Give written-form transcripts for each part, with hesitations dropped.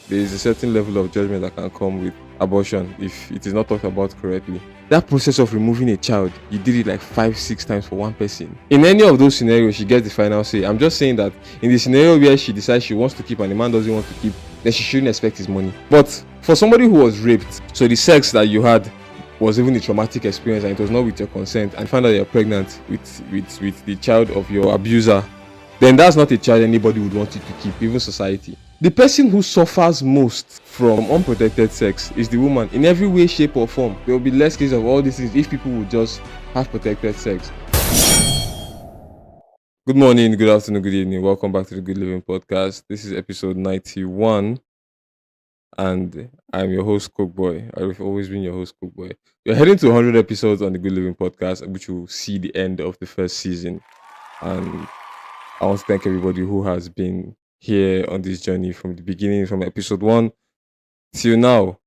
there is a certain level of judgment that can come with abortion if it is not talked about correctly. That process of removing a child, you did it like 5, 6 times for one person. In any of those scenarios, she gets the final say. I'm just saying that in the scenario where she decides she wants to keep and the man doesn't want to keep, then she shouldn't expect his money. But for somebody who was raped, so the sex that you had was even a traumatic experience and it was not with your consent, and find out you're pregnant with the child of your abuser, then that's not a child anybody would want you to keep, even society. The person who suffers most from unprotected sex is the woman in every way, shape, or form. There will be less cases of all these things if people would just have protected sex. Good morning, good afternoon, good evening. Welcome back to the Good Living Podcast. This is episode 91, and I'm your host, Cookboy. I've always been your host, Cookboy. We're heading to 100 episodes on the Good Living Podcast, which will see the end of the first season. And I want to thank everybody who has been here on this journey from the beginning, from episode 1 till now.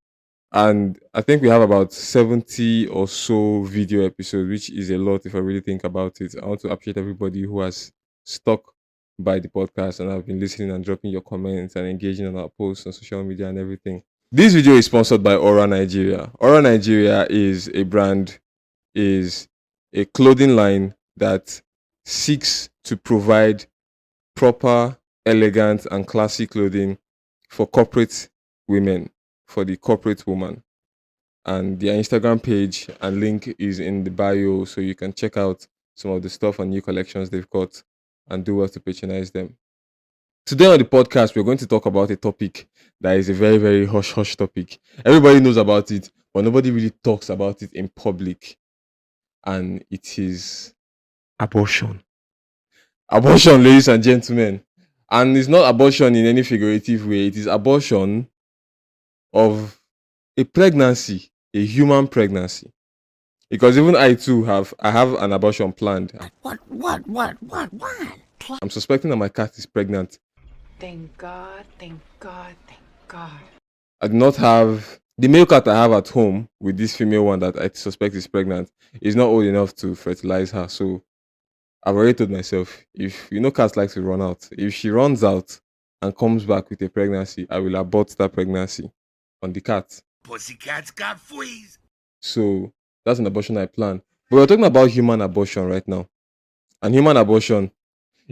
And I think we have about 70 or so video episodes, which is a lot if I really think about it. I want to appreciate everybody who has stuck by the podcast and have been listening and dropping your comments and engaging on our posts on social media and everything. This video is sponsored by Aura Nigeria. Aura Nigeria is a brand, is a clothing line that seeks to provide proper, elegant, and classy clothing for corporate women, for the corporate woman. And their Instagram page and link is in the bio, so you can check out some of the stuff and new collections they've got and do well to patronize them. Today on the podcast, we're going to talk about a topic that is a very, very hush hush topic. Everybody knows about it, but nobody really talks about it in public. And it is abortion. Abortion, ladies and gentlemen. And it's not abortion in any figurative way, it is abortion of a pregnancy, a human pregnancy. Because even I too have an abortion planned. What? I'm suspecting that my cat is pregnant. Thank God. I do not have the male cat I have at home with this female one that I suspect is pregnant is not old enough to fertilize her. So I've already told myself, if cats like to run out. If she runs out and comes back with a pregnancy, I will abort that pregnancy on the cat. Pussycats got fleas. So that's an abortion I plan. But we're talking about human abortion right now. And human abortion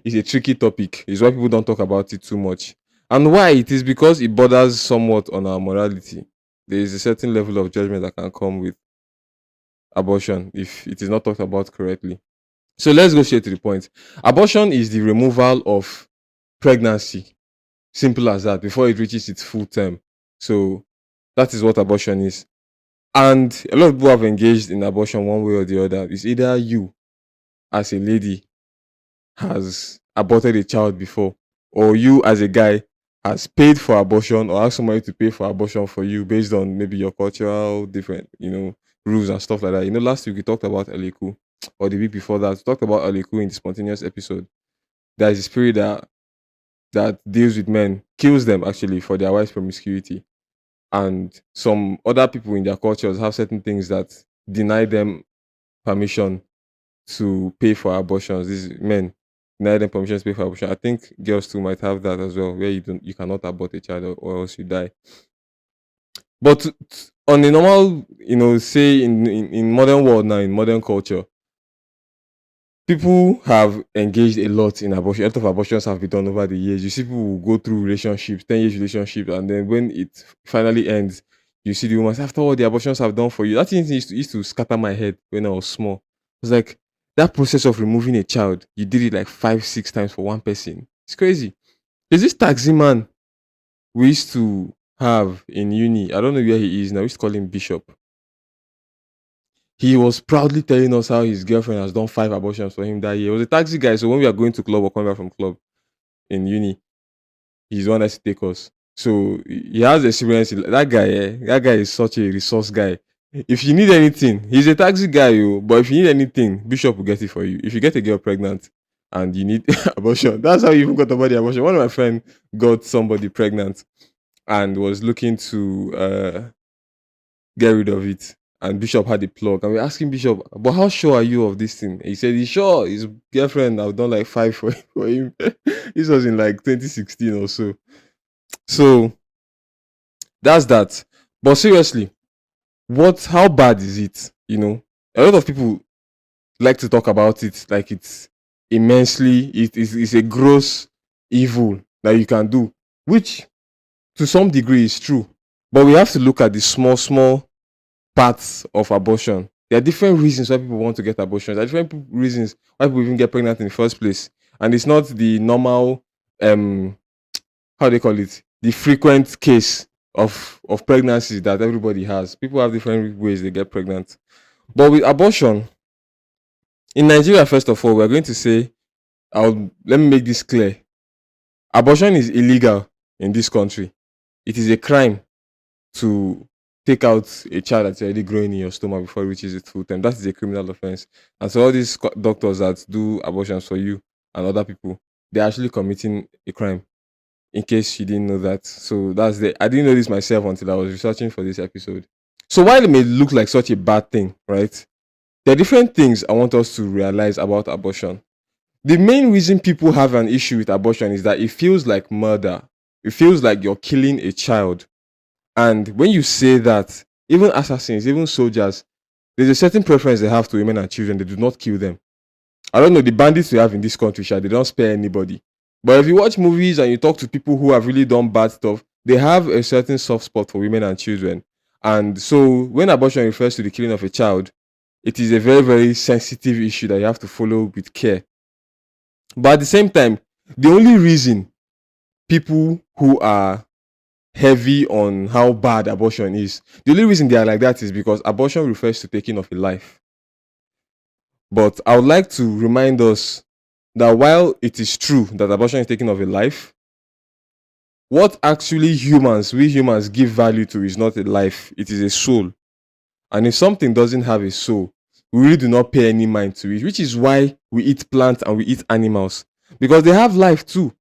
is a tricky topic. It's why people don't talk about it too much. And why? It is because it borders somewhat on our morality. There is a certain level of judgment that can come with abortion if it is not talked about correctly. So let's go straight to the point. Abortion is the removal of pregnancy. Simple as that, before it reaches its full term. So that is what abortion is. And a lot of people have engaged in abortion one way or the other. It's either you, as a lady, has aborted a child before, or you, as a guy, has paid for abortion or asked somebody to pay for abortion for you based on maybe your cultural different, rules and stuff like that. Last week we talked about Eliku, or the week before that, we talked about Eliku in the spontaneous episode. There is a spirit that deals with men, kills them actually for their wife's promiscuity. And some other people in their cultures have certain things that deny them permission to pay for abortions. These men deny them permission to pay for abortion. I think girls too might have that as well, where you cannot abort a child or else you die. But on a normal, say in modern world now, in modern culture, people have engaged a lot in abortion. A lot of abortions have been done over the years. You see people who go through relationships, 10 years relationship, and then when it finally ends, you see the woman say, after all the abortions I've done for you. That thing used to scatter my head when I was small. It's like that process of removing a child, you did it like 5, 6 times for one person. It's crazy. There's this taxi man we used to have in uni. I don't know where he is now. We used to call him Bishop. He was proudly telling us how his girlfriend has done 5 abortions for him that year. He was a taxi guy, so when we are going to club or coming back from club in uni, he's the one that take us. So he has experience. That guy is such a resource guy. If you need anything, he's a taxi guy, but if you need anything, Bishop will get it for you. If you get a girl pregnant and you need abortion, that's how you even got about the abortion. One of my friends got somebody pregnant and was looking to get rid of it. And Bishop had the plug. And we're asking Bishop, but how sure are you of this thing? He said he's sure. His girlfriend, I've done like 5 for him. This was in like 2016 or so. So That's that. But seriously, how bad is it? A lot of people like to talk about it like it's it's a gross evil that you can do, which to some degree is true. But we have to look at the small parts of abortion. There are different reasons why people want to get abortions. There are different reasons why people even get pregnant in the first place. And it's not the normal, how they call it, the frequent case of pregnancies that everybody has. People have different ways they get pregnant. But with abortion, in Nigeria, first of all, we're going to say, let me make this clear. Abortion is illegal in this country. It is a crime to take out a child that's already growing in your stomach before it reaches its full term. That is a criminal offense. And so all these doctors that do abortions for you and other people, they're actually committing a crime. In case you didn't know that. So I didn't know this myself until I was researching for this episode. So while it may look like such a bad thing, right? There are different things I want us to realize about abortion. The main reason people have an issue with abortion is that it feels like murder. It feels like you're killing a child. And when you say that, even assassins, even soldiers, there's a certain preference they have to women and children. They do not kill them. I don't know, the bandits we have in this country, they don't spare anybody. But if you watch movies and you talk to people who have really done bad stuff, they have a certain soft spot for women and children. And so when abortion refers to the killing of a child, it is a very, very sensitive issue that you have to follow with care. But at the same time, the only reason people who are heavy on how bad abortion is, the only reason they are like that is because abortion refers to taking of a life. But I would like to remind us that while it is true that abortion is taking of a life, what actually we humans give value to is not a life, it is a soul. And if something doesn't have a soul, we really do not pay any mind to it, which is why we eat plants and we eat animals, because they have life too.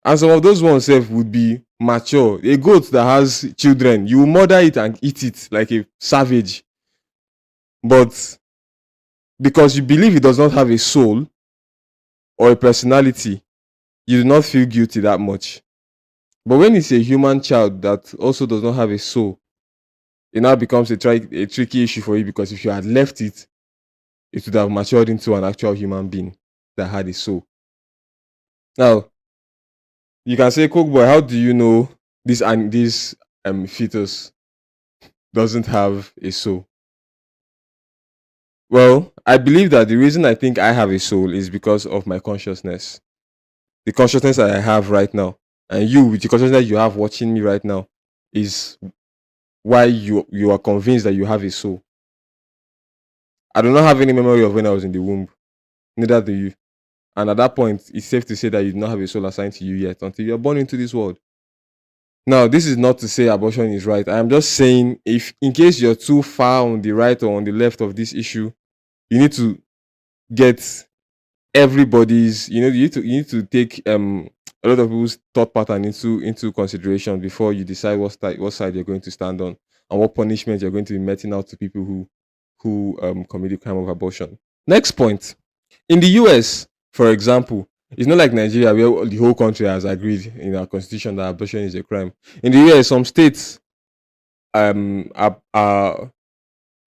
And some of those ones would be mature. A goat that has children, you murder it and eat it like a savage. But because you believe it does not have a soul or a personality, you do not feel guilty that much. But when it's a human child that also does not have a soul, it now becomes a tricky issue for you, because if you had left it, it would have matured into an actual human being that had a soul. Now, you can say, Coke Boy, how do you know this fetus doesn't have a soul? Well, I believe that the reason I think I have a soul is because of my consciousness. The consciousness that I have right now, and you, with the consciousness you have watching me right now, is why you are convinced that you have a soul. I do not have any memory of when I was in the womb. Neither do you. And at that point, it's safe to say that you do not have a soul assigned to you yet until you are born into this world. Now, this is not to say abortion is right. I am just saying, if in case you're too far on the right or on the left of this issue, you need to get everybody's, you need to take a lot of people's thought pattern into consideration before you decide what side you're going to stand on and what punishment you're going to be meting out to people who commit the crime of abortion. Next point. In the US, for example, it's not like Nigeria where the whole country has agreed in our constitution that abortion is a crime. In the US, some states are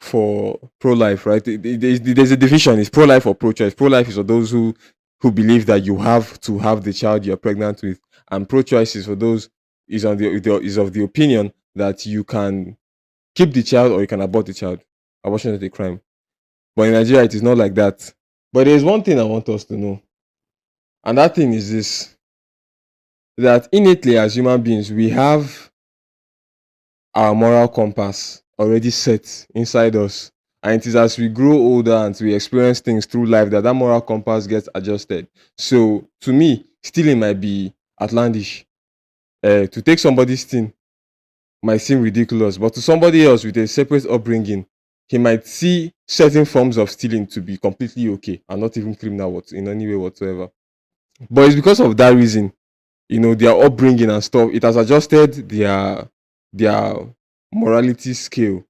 for pro-life, right? There's a division. It's pro-life or pro-choice. Pro-life is for those who believe that you have to have the child you're pregnant with, and pro-choice is for those is of the opinion that you can keep the child or you can abort the child. Abortion is a crime. But in Nigeria, it is not like that. But there's one thing I want us to know, and that thing is this: that innately as human beings, we have our moral compass already set inside us. And it is as we grow older and we experience things through life that moral compass gets adjusted. So to me, stealing might be outlandish. To take somebody's thing might seem ridiculous, but to somebody else with a separate upbringing, he might see certain forms of stealing to be completely okay and not even criminal in any way whatsoever. But it's because of that reason, their upbringing and stuff, it has adjusted their morality scale,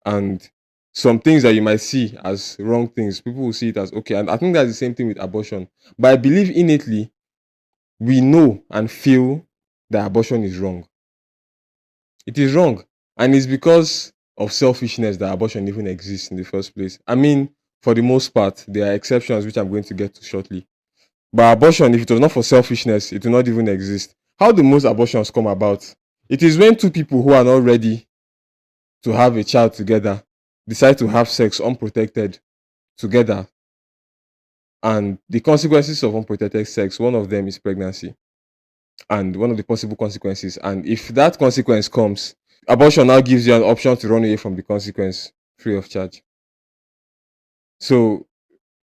and some things that you might see as wrong things, people will see it as okay. And I think that's the same thing with abortion. But I believe innately we know and feel that abortion is wrong. It is wrong. And it's because of selfishness that abortion even exists in the first place. I mean, for the most part, there are exceptions which I'm going to get to shortly. But abortion, if it was not for selfishness, it would not even exist. How do most abortions come about? It is when two people who are not ready to have a child together decide to have sex unprotected together. And the consequences of unprotected sex, one of them is pregnancy. And one of the possible consequences. And if that consequence comes, abortion now gives you an option to run away from the consequence free of charge. So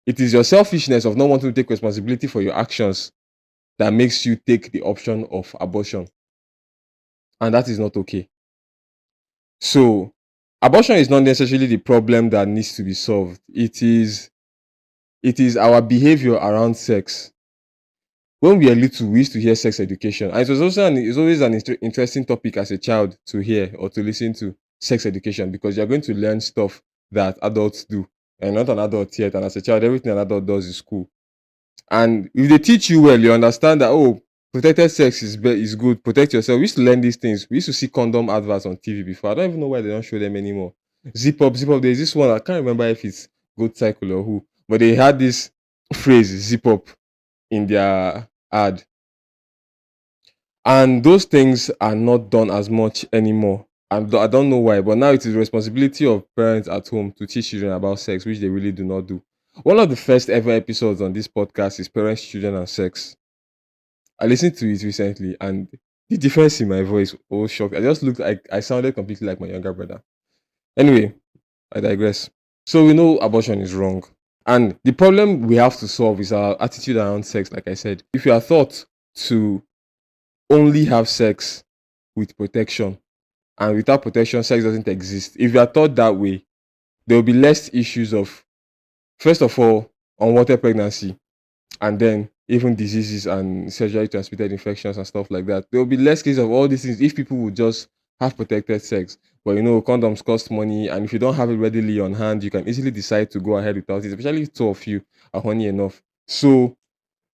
it is your selfishness of not wanting to take responsibility for your actions that makes you take the option of abortion. And that is not okay. So abortion is not necessarily the problem that needs to be solved. It is our behavior around sex. When we are little, we used to hear sex education. And it's always an interesting topic as a child to hear or to listen to sex education, because you're going to learn stuff that adults do. And not an adult yet. And as a child, everything an adult does is cool. And if they teach you well, you understand that, oh, protected sex is good. Protect yourself. We used to learn these things. We used to see condom adverts on TV before. I don't even know why they don't show them anymore. Zip up. There's this one. I can't remember if it's Good Cycle or who, but they had this phrase, zip up, in their ad. And those things are not done as much anymore. And I don't know why, but now it is the responsibility of parents at home to teach children about sex, which they really do not do. One of the first ever episodes on this podcast is Parents, Children, and Sex. I listened to it recently, and the difference in my voice was shocked. I just looked like I sounded completely like my younger brother. Anyway, I digress. So we know abortion is wrong. And the problem we have to solve is our attitude around sex, like I said. If you are taught to only have sex with protection, and without protection, sex doesn't exist. If you are taught that way, there will be less issues of, first of all, unwanted pregnancy, and then even diseases and sexually transmitted infections and stuff like that. There will be less cases of all these things if people would just have protected sex. But condoms cost money, and if you don't have it readily on hand, you can easily decide to go ahead without it, especially if two of you are horny enough. So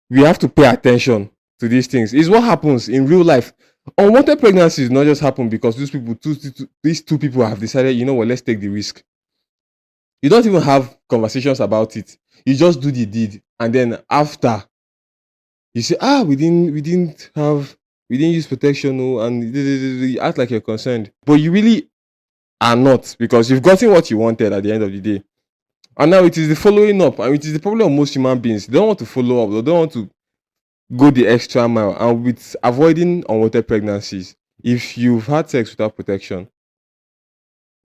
we have to pay attention to these things. It's what happens in real life. Unwanted pregnancies not just happen because these two people have decided, you know what, let's take the risk. You don't even have conversations about it. You just do the deed, and then after you say, we didn't use protection, and you act like you're concerned, but you really are not, because you've gotten what you wanted at the end of the day. And now it is the following up, and it is the problem of most human beings. They don't want to follow up. They don't want to go the extra mile. And with avoiding unwanted pregnancies, if you've had sex without protection,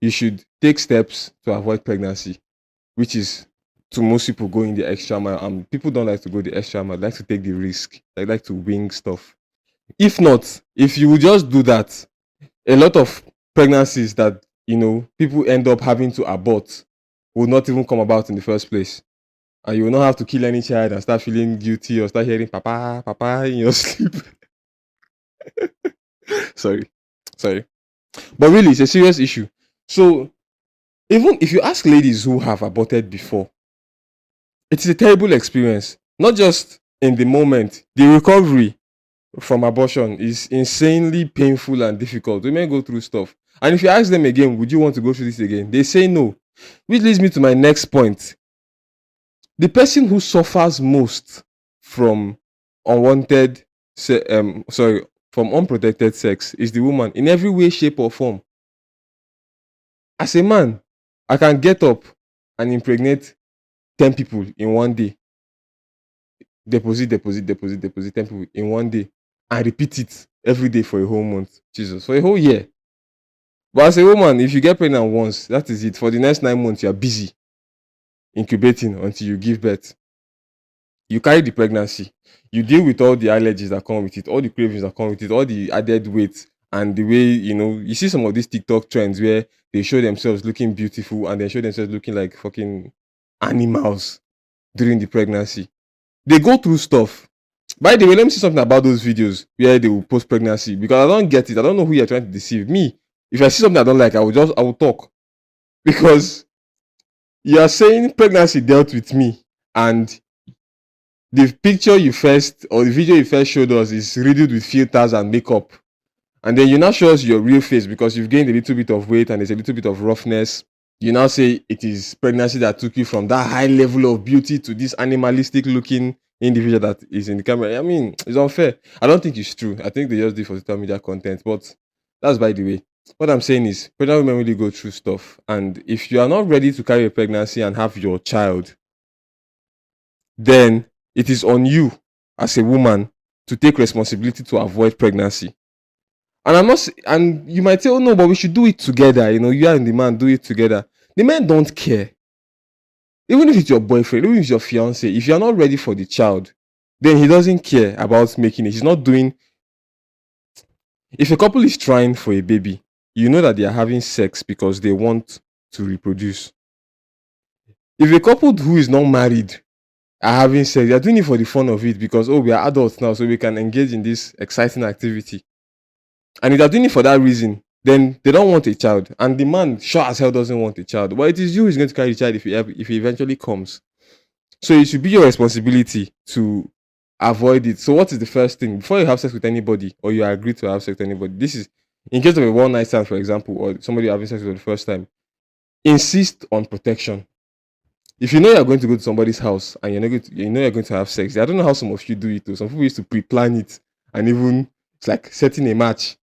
you should take steps to avoid pregnancy, which is, to most people, going the extra mile. And people don't like to go the extra mile. They like to take the risk. They like to wing stuff. If not, if you would just do that, a lot of pregnancies that people end up having to abort will not even come about in the first place. And you will not have to kill any child and start feeling guilty or start hearing papa, papa in your sleep. Sorry. But really, it's a serious issue. So, even if you ask ladies who have aborted before, it is a terrible experience. Not just in the moment. The recovery from abortion is insanely painful and difficult. Women go through stuff. And if you ask them again, would you want to go through this again? They say no. Which leads me to my next point. The person who suffers most from unprotected sex is the woman, in every way, shape, or form. As a man, I can get up and impregnate 10 people in one day. Deposit 10 people in one day, and repeat it every day for a whole month. Jesus, for a whole year. But as a woman, if you get pregnant once, that is it. For the next 9 months, you are busy incubating until you give birth. You carry the pregnancy. You deal with all the allergies that come with it, all the cravings that come with it, all the added weight, and the way, you see some of these TikTok trends where they show themselves looking beautiful and they show themselves looking like fucking animals during the pregnancy. They go through stuff. By the way, let me say something about those videos where they will post pregnancy, because I don't get it. I don't know who you're trying to deceive. Me, if I see something I don't like, I will talk. Because you are saying pregnancy dealt with me, and the video you first showed us is riddled with filters and makeup. And then you now show us your real face because you've gained a little bit of weight and there's a little bit of roughness. You now say it is pregnancy that took you from that high level of beauty to this animalistic looking individual that is in the camera. I mean, it's unfair. I don't think it's true. I think they just do it for social media content, but that's by the way. What I'm saying is, pregnant women really go through stuff. And if you are not ready to carry a pregnancy and have your child, then it is on you as a woman to take responsibility to avoid pregnancy. And and you might say, oh no, but we should do it together. You know, you and the man do it together. The men don't care. Even if it's your boyfriend, even if it's your fiance, if you're not ready for the child, then he doesn't care about making it. He's not doing. If a couple is trying for a baby, you know that they are having sex because they want to reproduce. If a couple who is not married are having sex, they are doing it for the fun of it because, oh, we are adults now, so we can engage in this exciting activity. And if they're doing it for that reason, then they don't want a child. And the man sure as hell doesn't want a child. But it is you who's going to carry the child if he eventually comes. So it should be your responsibility to avoid it. So what is the first thing? Before you have sex with anybody or you agree to have sex with anybody, this is in case of a one night stand, for example, or somebody you're having sex with for the first time, insist on protection. If you know you're going to go to somebody's house and you're going to have sex, I don't know how some of you do it though. Some people used to pre-plan it and even it's like setting a match.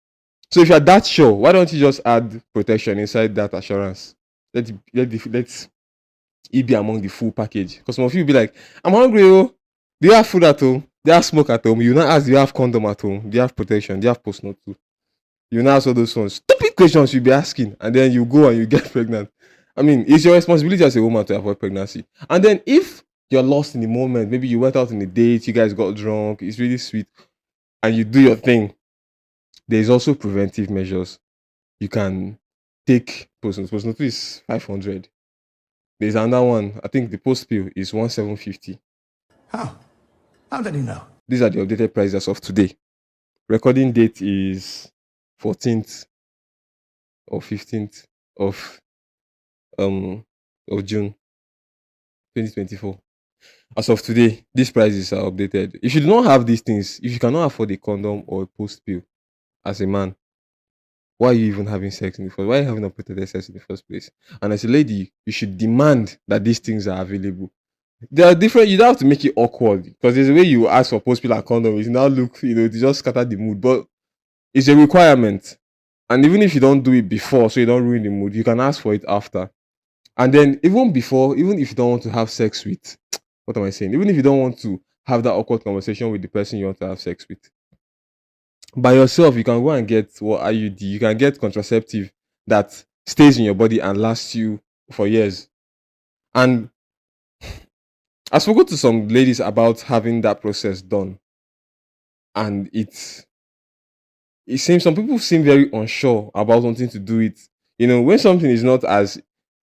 So if you're that sure, why don't you just add protection inside that assurance? Let it be among the full package. Because some of you will be like, I'm hungry, oh. Do you have food at home? Do you have smoke at home? You now ask, do you have condom at home? Do you have protection? Do you have post-note too? You now ask all those ones. Stupid questions you'll be asking. And then you go and you get pregnant. I mean, it's your responsibility as a woman to avoid pregnancy. And then if you're lost in the moment, maybe you went out on a date, you guys got drunk, it's really sweet, and you do your thing, there's also preventive measures. You can take post-note. Post-note is 500. There's another one. I think the post pill is 1750. How? How did he know? These are the updated prices as of today. Recording date is 14th or 15th of June 2024. As of today, these prices are updated. If you do not have these things, if you cannot afford a condom or a post pill as a man, why are you even having sex in the first? Why are you having unprotected sex in the first place? And as a lady, you should demand that these things are available. They are different. You don't have to make it awkward because there's a way you ask for post pill and condom. It now look, to just scatter the mood, but it's a requirement. And even if you don't do it before, so you don't ruin the mood, you can ask for it after. And then even before, even if you don't want to have sex with, what am I saying? Even if you don't want to have that awkward conversation with the person you want to have sex with, by yourself, you can go and get what IUD. You can get contraceptive that stays in your body and lasts you for years. And I spoke to some ladies about having that process done, and it seems some people seem very unsure about wanting to do it. When something is not as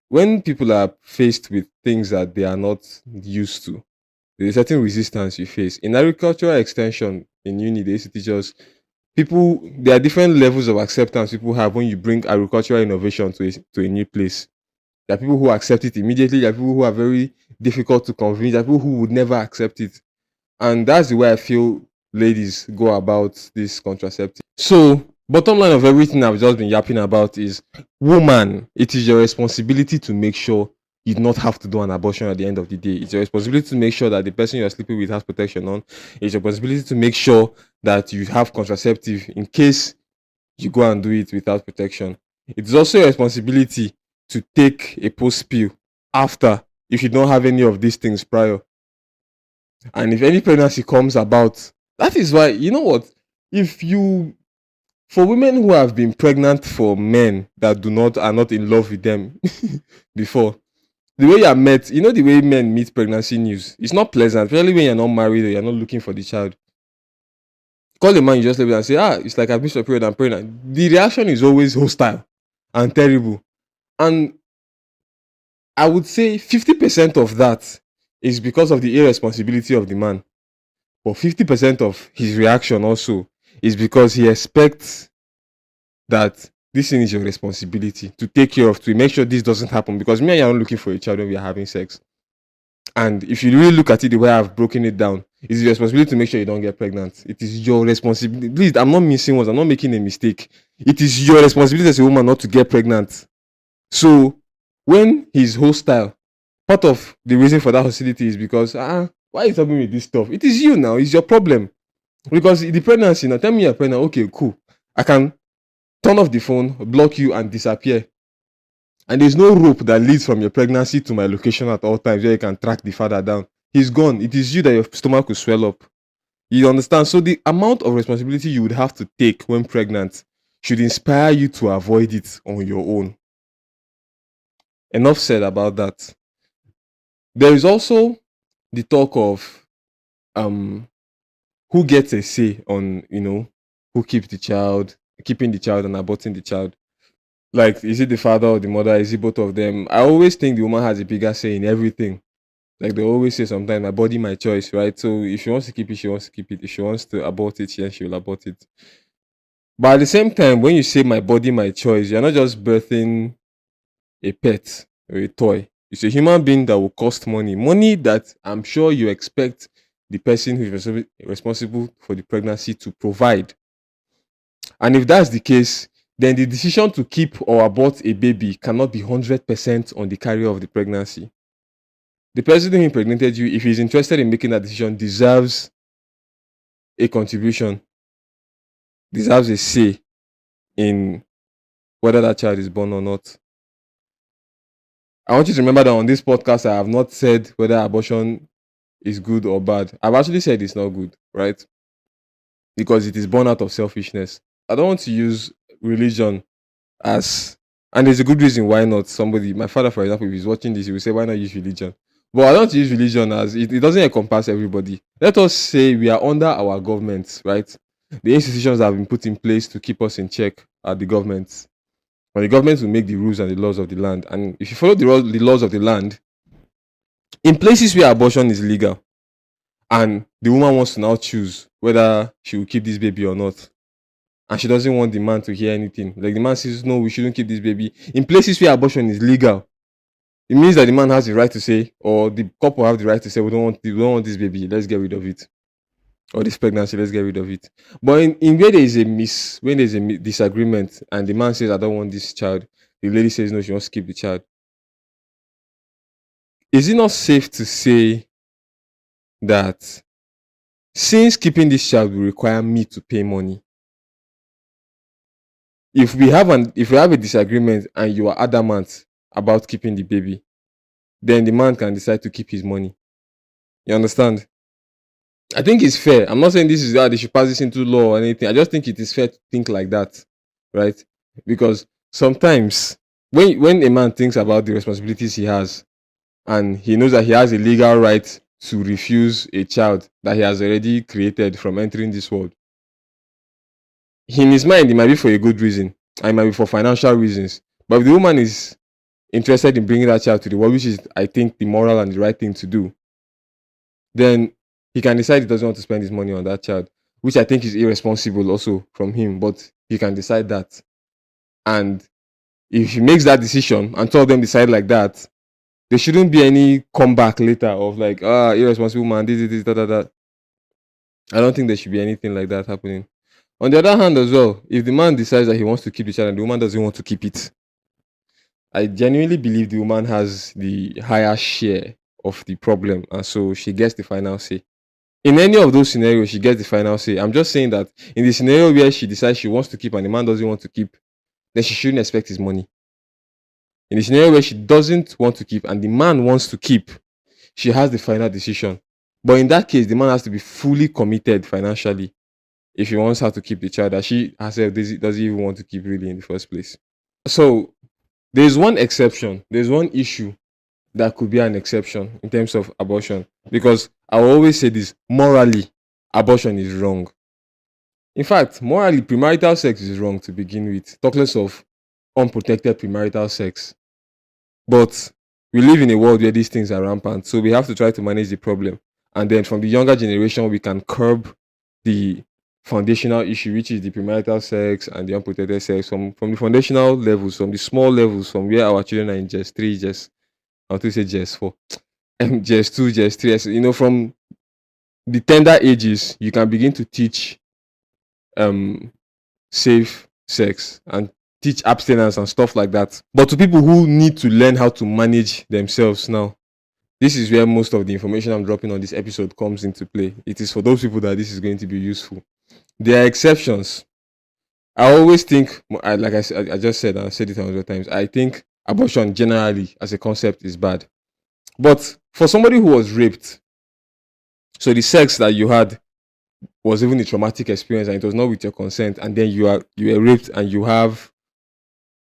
when people are faced with things that they are not used to, there's a certain resistance you face. In agricultural extension in uni, they used to teach us there are different levels of acceptance people have when you bring agricultural innovation to a new place. There are people who accept it immediately. There are people who are very difficult to convince. There are people who would never accept it. And that's the way I feel ladies go about this contraceptive. So, bottom line of everything I've just been yapping about is, woman, it is your responsibility to make sure you do not have to do an abortion at the end of the day. It's your responsibility to make sure that the person you're sleeping with has protection on. It's your responsibility to make sure that you have contraceptive in case you go and do it without protection. It's also your responsibility to take a post pill after if you don't have any of these things prior. And if any pregnancy comes about, that is why, you know what? For women who have been pregnant for men that are not in love with them before, the way you are met, the way men meet pregnancy news, it's not pleasant, especially when you're not married or you're not looking for the child. Call the man, you just leave it and say, it's like I've missed your period, I'm pregnant. The reaction is always hostile and terrible. And I would say 50% of that is because of the irresponsibility of the man. But 50% of his reaction also is because he expects that this thing is your responsibility to take care of, to make sure this doesn't happen. Because me and you are not looking for a child when we are having sex. And if you really look at it the way I've broken it down, It's your responsibility to make sure you don't get pregnant. It is your responsibility. Please, I'm not missing words. I'm not making a mistake. It is your responsibility as a woman not to get pregnant. So when he's hostile, part of the reason for that hostility is because why are you talking with this stuff? It is you now. It's your problem. Because the pregnancy now, tell me you're pregnant. Okay, cool. I can turn off the phone, block you, and disappear. And there's no rope that leads from your pregnancy to my location at all times where you can track the father down. He's gone. It is you that your stomach will swell up. You understand? So the amount of responsibility you would have to take when pregnant should inspire you to avoid it on your own. Enough said about that. There is also the talk of who gets a say on, who keeps the child, keeping the child and aborting the child. Like, is it the father or the mother? Is it both of them? I always think the woman has a bigger say in everything. Like they always say sometimes, my body, my choice, right? So if she wants to keep it, she wants to keep it. If she wants to abort it, she will abort it. But at the same time, when you say my body, my choice, you're not just birthing a pet or a toy. It's a human being that will cost money. Money that I'm sure you expect the person who is responsible for the pregnancy to provide. And if that's the case, then the decision to keep or abort a baby cannot be 100% on the carrier of the pregnancy. The person who impregnated you, if he's interested in making that decision, deserves a contribution, deserves a say in whether that child is born or not. I want you to remember that on this podcast, I have not said whether abortion is good or bad. I've actually said it's not good, right? Because it is born out of selfishness. I don't want to use religion as, and there's a good reason why not. Somebody, my father, for example, if he's watching this, he will say, why not use religion? But I don't want to use religion as, it doesn't encompass everybody. Let us say we are under our government, right? The institutions that have been put in place to keep us in check are the governments. But the government will make the rules and the laws of the land. And if you follow the laws of the land, in places where abortion is legal, and the woman wants to now choose whether she will keep this baby or not, and she doesn't want the man to hear anything. Like the man says, no, we shouldn't keep this baby. In places where abortion is legal, it means that the man has the right to say, or the couple have the right to say, we don't want this baby, let's get rid of it. Or this pregnancy, let's get rid of it. But in where there is when there's a disagreement, and the man says, I don't want this child, the lady says, no, she wants to keep the child. Is it not safe to say that since keeping this child will require me to pay money, if we have a disagreement and you are adamant about keeping the baby, then the man can decide to keep his money? You understand? I think it's fair. I'm not saying this is how they should pass this into law or anything. I just think it is fair to think like that, right? Because sometimes when a man thinks about the responsibilities he has, and he knows that he has a legal right to refuse a child that he has already created from entering this world, in his mind, it might be for a good reason, and it might be for financial reasons. But if the woman is interested in bringing that child to the world, which is, I think, the moral and the right thing to do, then he can decide he doesn't want to spend his money on that child, which I think is irresponsible also from him, but he can decide that. And if he makes that decision and two of them decide like that, there shouldn't be any comeback later of like, irresponsible man, this, that. I don't think there should be anything like that happening. On the other hand as well, if the man decides that he wants to keep the child and the woman doesn't want to keep it, I genuinely believe the woman has the higher share of the problem, and so she gets the final say. In any of those scenarios, she gets the final say. I'm just saying that in the scenario where she decides she wants to keep and the man doesn't want to keep, then she shouldn't expect his money. In the scenario where she doesn't want to keep and the man wants to keep, she has the final decision. But in that case, the man has to be fully committed financially if he wants her to keep the child that she herself doesn't even want to keep really in the first place. So there's one exception. There's one issue that could be an exception in terms of abortion. Because I will always say this, morally, abortion is wrong. In fact, morally, premarital sex is wrong to begin with. Talk less of unprotected premarital sex. But we live in a world where these things are rampant, so we have to try to manage the problem. And then from the younger generation, we can curb the foundational issue, which is the premarital sex and the unprotected sex, from the foundational levels, from the small levels, from where our children are in just 3, just I want to say just 4, just 2, just 3, from the tender ages, you can begin to teach um safe sex and teach abstinence and stuff like that. But to people who need to learn how to manage themselves now, this is where most of the information I'm dropping on this episode comes into play. It is for those people that this is going to be useful. There are exceptions. I always think, like I just said, and I've said it 100 times, I think abortion generally as a concept is bad. But for somebody who was raped, so the sex that you had was even a traumatic experience and it was not with your consent, and then you were raped and you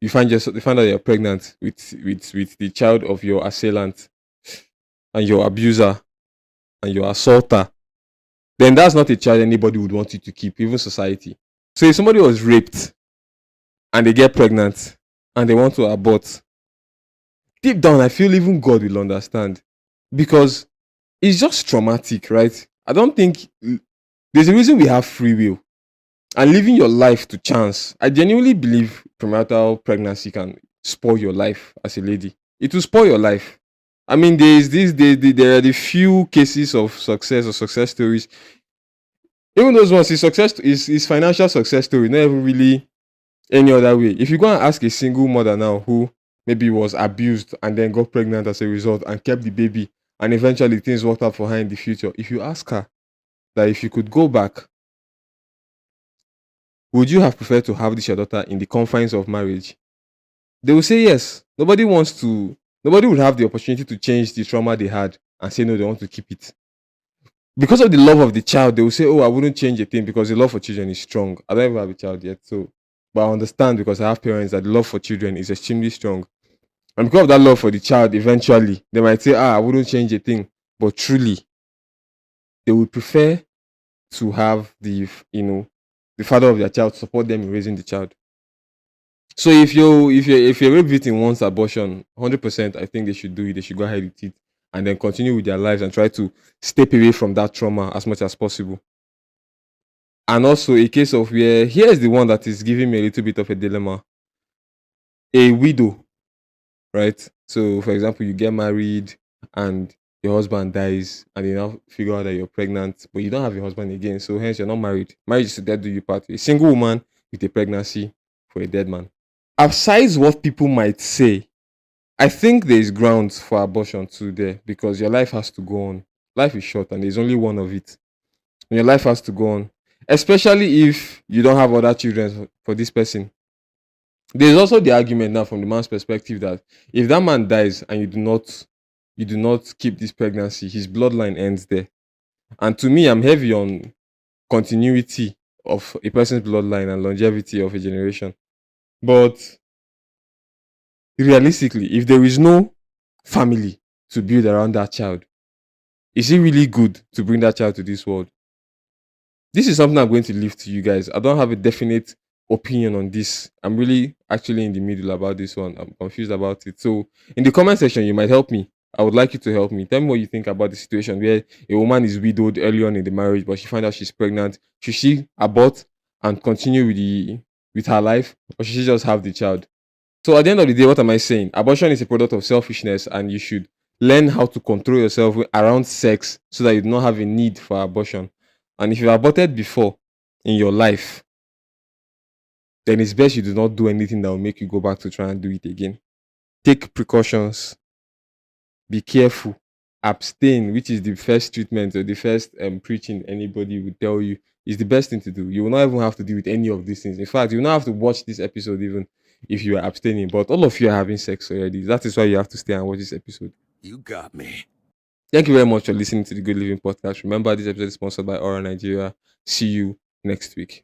find out you're pregnant with the child of your assailant and your abuser and your assaulter, then that's not a child anybody would want you to keep, even society. So if somebody was raped and they get pregnant and they want to abort, deep down I feel even God will understand, because it's just traumatic, right? I don't think there's a reason we have free will. And living your life to chance, I genuinely believe premarital pregnancy can spoil your life as a lady. It will spoil your life. I mean, there are the few cases of success or success stories. Even those ones, is financial success story, not even really any other way. If you go and ask a single mother now who maybe was abused and then got pregnant as a result and kept the baby, and eventually things worked out for her in the future, if you ask her that if you could go back, would you have preferred to have this your daughter in the confines of marriage? They will say yes. Nobody would have the opportunity to change the trauma they had and say no, they want to keep it. Because of the love of the child, they will say, oh, I wouldn't change a thing because the love for children is strong. I don't even have a child yet, but I understand because I have parents that the love for children is extremely strong. And because of that love for the child, eventually, they might say, I wouldn't change a thing. But truly, they would prefer to have the father of their child support them in raising the child. So if a rape victim wants abortion, 100%, I think they should do it. They should go ahead with it and then continue with their lives and try to step away from that trauma as much as possible. And also a case of where, here's the one that is giving me a little bit of a dilemma. A widow, right? So for example, you get married and your husband dies and you now figure out that you're pregnant, but you don't have your husband again, so hence you're not married. Marriage is a dead do you part. A single woman with a pregnancy for a dead man. Besides what people might say, I think there is grounds for abortion too there, because your life has to go on. Life is short and there's only one of it. And your life has to go on. Especially if you don't have other children for this person. There's also the argument now from the man's perspective that if that man dies and you do not keep this pregnancy, his bloodline ends there. And to me, I'm heavy on continuity of a person's bloodline and longevity of a generation. But realistically, if there is no family to build around that child, is it really good to bring that child to this world? This is something I'm going to leave to you guys. I don't have a definite opinion on this. I'm really actually in the middle about this one. I'm confused about it. So in the comment section, you might help me. I would like you to help me. Tell me what you think about the situation where a woman is widowed early on in the marriage, but she finds out she's pregnant. Should she abort and continue with her life, or should she just have the child? So at the end of the day, what am I saying? Abortion is a product of selfishness, and you should learn how to control yourself around sex so that you do not have a need for abortion. And if you've aborted before in your life, then it's best you do not do anything that will make you go back to try and do it again. Take precautions. Be careful. Abstain, which is the first treatment or the first preaching anybody would tell you is the best thing to do. You will not even have to deal with any of these things. In fact, you will not have to watch this episode even if you are abstaining. But all of you are having sex already. That is why you have to stay and watch this episode. You got me. Thank you very much for listening to the Good Living Podcast. Remember, this episode is sponsored by Aura Nigeria. See you next week.